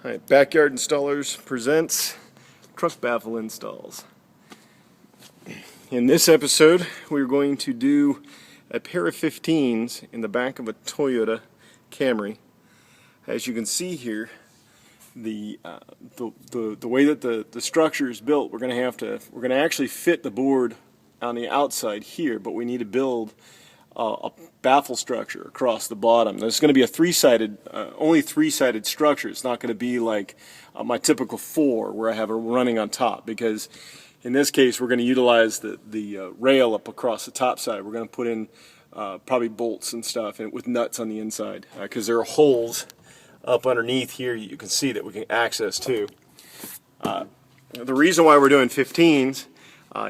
Alright, Backyard Installers presents Truck Baffle Installs. In this episode, we're going to do a pair of 15s in the back of a Toyota Camry. As you can see here, the way that the structure is built, we're going to actually fit the board on the outside here, but we need to build a baffle structure across the bottom. This is going to be a three-sided, only three-sided structure. It's not going to be like my typical four where I have a running on top, because in this case we're going to utilize the rail up across the top side. We're going to put in probably bolts and stuff and with nuts on the inside, because there are holes up underneath here you can see that we can access to. The reason why we're doing 15s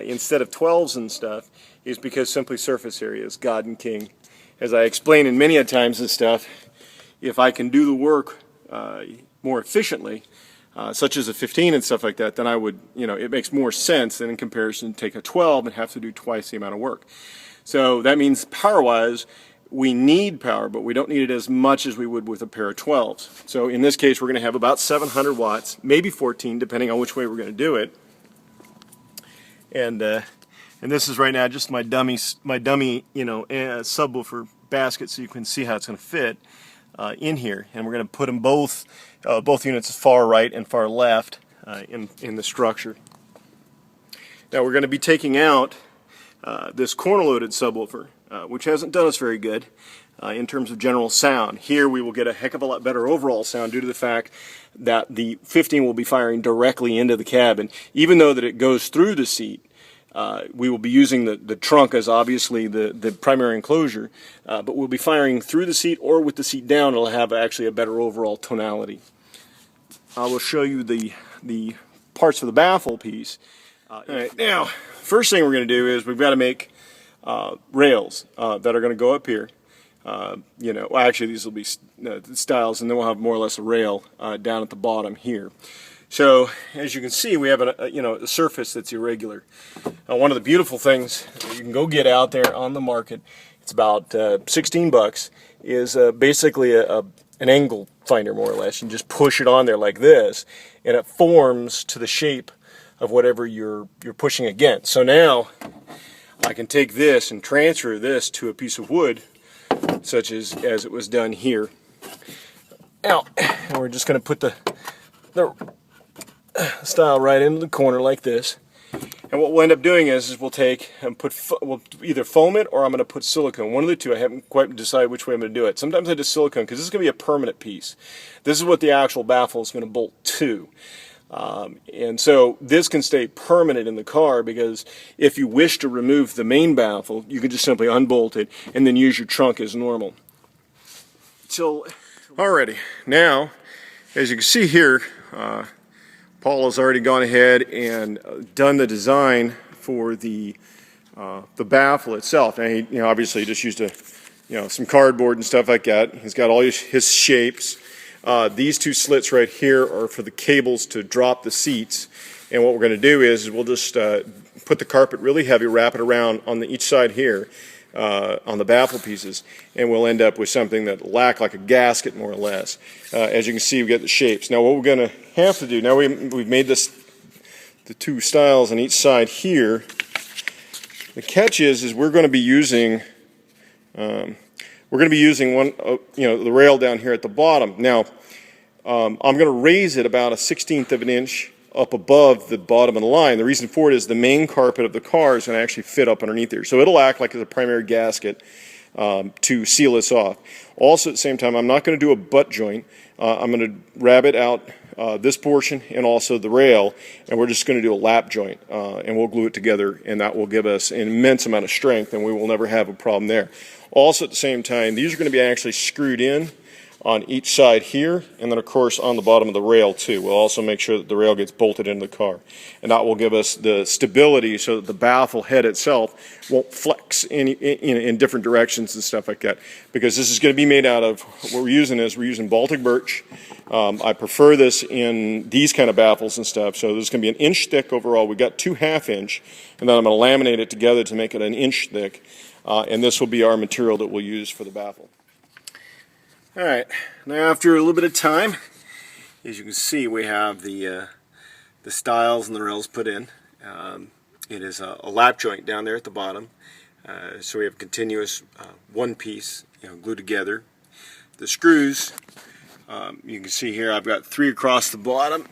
instead of 12s and stuff is because simply surface area is God and King. As I explained in many a times and stuff, if I can do the work more efficiently, such as a 15 and stuff like that, then I would, it makes more sense than in comparison to take a 12 and have to do twice the amount of work. So that means power-wise, we need power, but we don't need it as much as we would with a pair of 12s. So in this case, we're going to have about 700 watts, maybe 14, depending on which way we're going to do it. And this is right now just my dummy, subwoofer basket, so you can see how it's going to fit in here. And we're going to put them both units far right and far left in the structure. Now we're going to be taking out this corner-loaded subwoofer, which hasn't done us very good in terms of general sound. Here we will get a heck of a lot better overall sound due to the fact that the 15 will be firing directly into the cabin, even though that it goes through the seat. We will be using the trunk as obviously the primary enclosure, but we'll be firing through the seat or with the seat down. It'll have actually a better overall tonality. I will show you the parts of the baffle piece. Alright, now, first thing we're going to do is we've got to make rails that are going to go up here. Well, actually these will be stiles, and then we'll have more or less a rail down at the bottom here. So, as you can see, we have a surface that's irregular. One of the beautiful things you can go get out there on the market, it's about 16 bucks, is basically an angle finder, more or less. You just push it on there like this, and it forms to the shape of whatever you're pushing against. So now, I can take this and transfer this to a piece of wood, such as it was done here. Now, and we're just going to put the style right into the corner like this, and what we'll end up doing is we'll take and we'll either foam it or I'm going to put silicone. One of the two. I haven't quite decided which way I'm going to do it. Sometimes I do silicone because this is going to be a permanent piece. This is what the actual baffle is going to bolt to, and so this can stay permanent in the car, because if you wish to remove the main baffle, you can just simply unbolt it and then use your trunk as normal. So, alrighty, now as you can see here, Paul has already gone ahead and done the design for the baffle itself. And he, obviously just used some cardboard and stuff like that. He's got all his shapes. These two slits right here are for the cables to drop the seats. And what we're going to do is we'll just put the carpet really heavy, wrap it around on each side here on the baffle pieces, and we'll end up with something that will act like a gasket, more or less. As you can see, we get the shapes. Now what we're going to have to do, now we've made the two styles on each side here. The catch is we're going to be using one, the rail down here at the bottom. Now I'm going to raise it about a 1/16 of an inch up above the bottom of the line. The reason for it is the main carpet of the car is going to actually fit up underneath there. So it'll act like a primary gasket to seal this off. Also at the same time, I'm not going to do a butt joint. I'm going to rabbet out this portion and also the rail, and we're just going to do a lap joint, and we'll glue it together, and that will give us an immense amount of strength, and we will never have a problem there. Also at the same time, these are going to be actually screwed in on each side here, and then of course on the bottom of the rail too. We'll also make sure that the rail gets bolted into the car, and that will give us the stability so that the baffle head itself won't flex in different directions and stuff like that, because this is going to be made out of, what we're using Baltic birch. I prefer this in these kind of baffles and stuff, so this is going to be 1 inch thick overall. We've got 2 1/2 inch, and then I'm going to laminate it together to make it 1 inch thick, and this will be our material that we'll use for the baffle. Alright, now after a little bit of time, As you can see, we have the stiles and the rails put in. It is a lap joint down there at the bottom. So we have continuous one piece, glued together. The screws, you can see here I've got 3 across the bottom,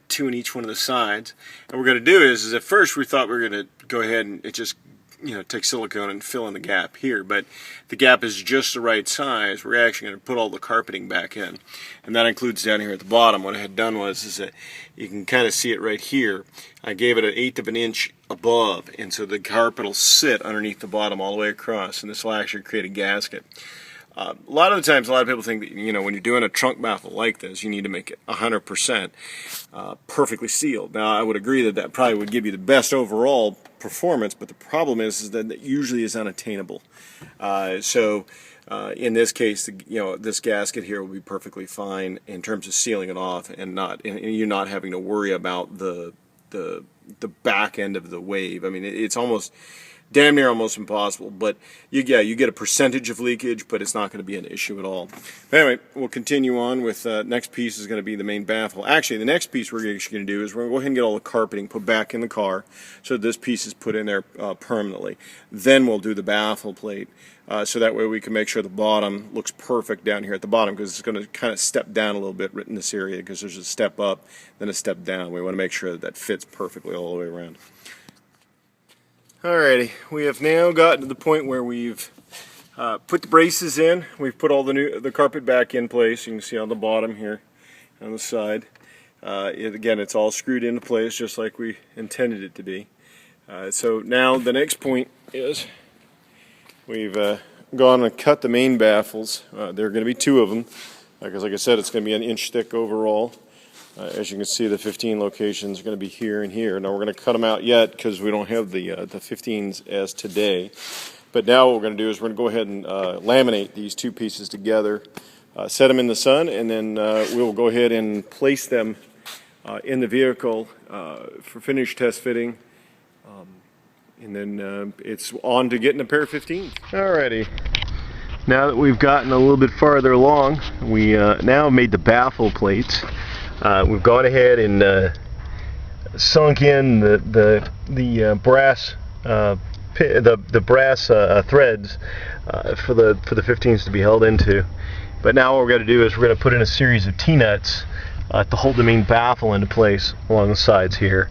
2 in each one of the sides. And what we're going to do is at first we thought we were going to go ahead and just take silicone and fill in the gap here, but the gap is just the right size. We're actually going to put all the carpeting back in, and that includes down here at the bottom. What I had done was that you can kind of see it right here. I gave it 1/8 of an inch above, and so the carpet will sit underneath the bottom all the way across, and this will actually create a gasket. A lot of the times, a lot of people think that when you're doing a trunk baffle like this, you need to make it 100% perfectly sealed. Now, I would agree that that probably would give you the best overall performance, but the problem is that it usually is unattainable. In this case, this gasket here will be perfectly fine in terms of sealing it off, and you're not having to worry about the back end of the wave. I mean, it's almost damn near almost impossible, but you get a percentage of leakage, but it's not going to be an issue at all. But anyway, we'll continue on with next piece is going to be the main baffle. Actually, the next piece we're actually going to do is we're going to go ahead and get all the carpeting put back in the car, so this piece is put in there permanently. Then we'll do the baffle plate, so that way we can make sure the bottom looks perfect down here at the bottom, because it's going to kind of step down a little bit in this area, because there's a step up, then a step down. We want to make sure that that fits perfectly all the way around. Alrighty, we have now gotten to the point where we've put the braces in. We've put all the carpet back in place. You can see on the bottom here, on the side. Again, it's all screwed into place just like we intended it to be. So now the next point is we've gone and cut the main baffles. There are going to be 2 of them, because like I said, it's going to be 1 inch thick overall. As you can see, the 15 locations are going to be here and here. Now we're going to cut them out yet because we don't have the 15s as today. But now what we're going to do is we're going to go ahead and laminate these 2 pieces together, set them in the sun, and then we'll go ahead and place them in the vehicle for finish test fitting. And then it's on to getting a pair of 15s. Alrighty. Now that we've gotten a little bit farther along, we now made the baffle plates. We've gone ahead and sunk in the brass threads for the 15s to be held into. But now what we're going to do is we're going to put in a series of T-nuts to hold the main baffle into place along the sides here,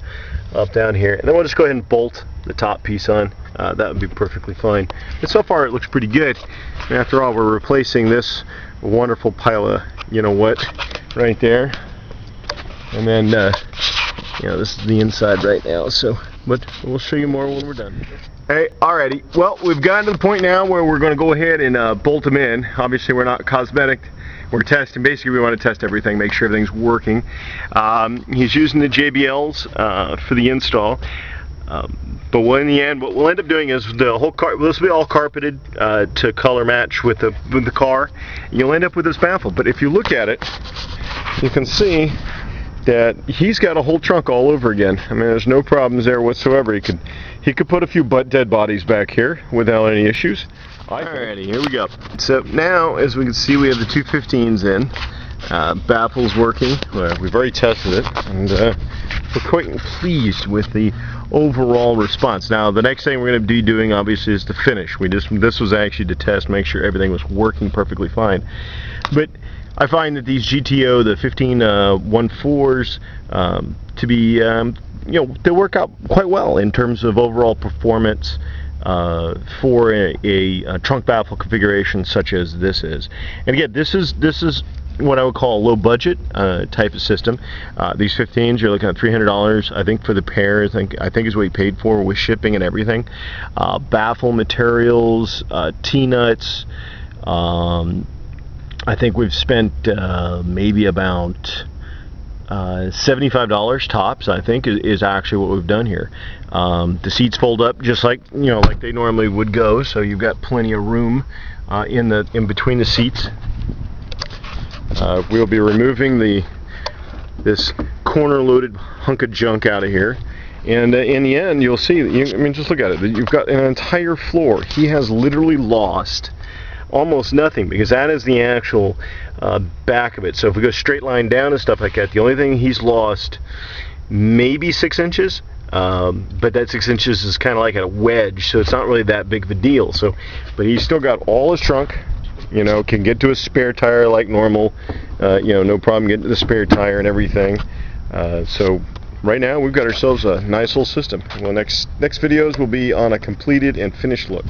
up down here, and then we'll just go ahead and bolt the top piece on. That would be perfectly fine. But so far it looks pretty good. And after all, we're replacing this wonderful pile of right there. And then, this is the inside right now, but we'll show you more when we're done. Hey, alrighty. Well, we've gotten to the point now where we're going to go ahead and bolt them in. Obviously, we're not cosmetic. We're testing. Basically, we want to test everything, make sure everything's working. He's using the JBLs for the install. But in the end, what we'll end up doing is the whole car. This will be all carpeted to color match with the car. You'll end up with this baffle. But if you look at it, you can see that he's got a whole trunk all over again. I mean, there's no problems there whatsoever. He could put a few dead bodies back here without any issues. Alrighty, here we go. So now, as we can see, we have the 2 15s in. Baffle's working. We've already tested it, and we're quite pleased with the overall response. Now, the next thing we're going to be doing, obviously, is the finish. This was actually to test, make sure everything was working perfectly fine. But I find that these GTO, the 15 1.4s, to be, they work out quite well in terms of overall performance for a trunk baffle configuration such as this is. And again, this is what I would call a low budget type of system. These 15s, you're looking at $300, I think, for the pair. I think is what you paid for with shipping and everything. Baffle materials, T-nuts. I think we've spent maybe about $75 tops, I think, is actually what we've done here. The seats fold up just like like they normally would go, so you've got plenty of room in between the seats. We'll be removing this corner-loaded hunk of junk out of here, and in the end, you'll see. I mean, just look at it. You've got an entire floor. He has literally lost almost nothing, because that is the actual back of it. So if we go straight line down and stuff like that, the only thing he's lost maybe 6 inches, but that 6 inches is kind of like a wedge, so it's not really that big of a deal. So, but he's still got all his trunk, you know, can get to a spare tire like normal, you know, no problem getting to the spare tire and everything. So right now we've got ourselves a nice little system. Well, next videos will be on a completed and finished look.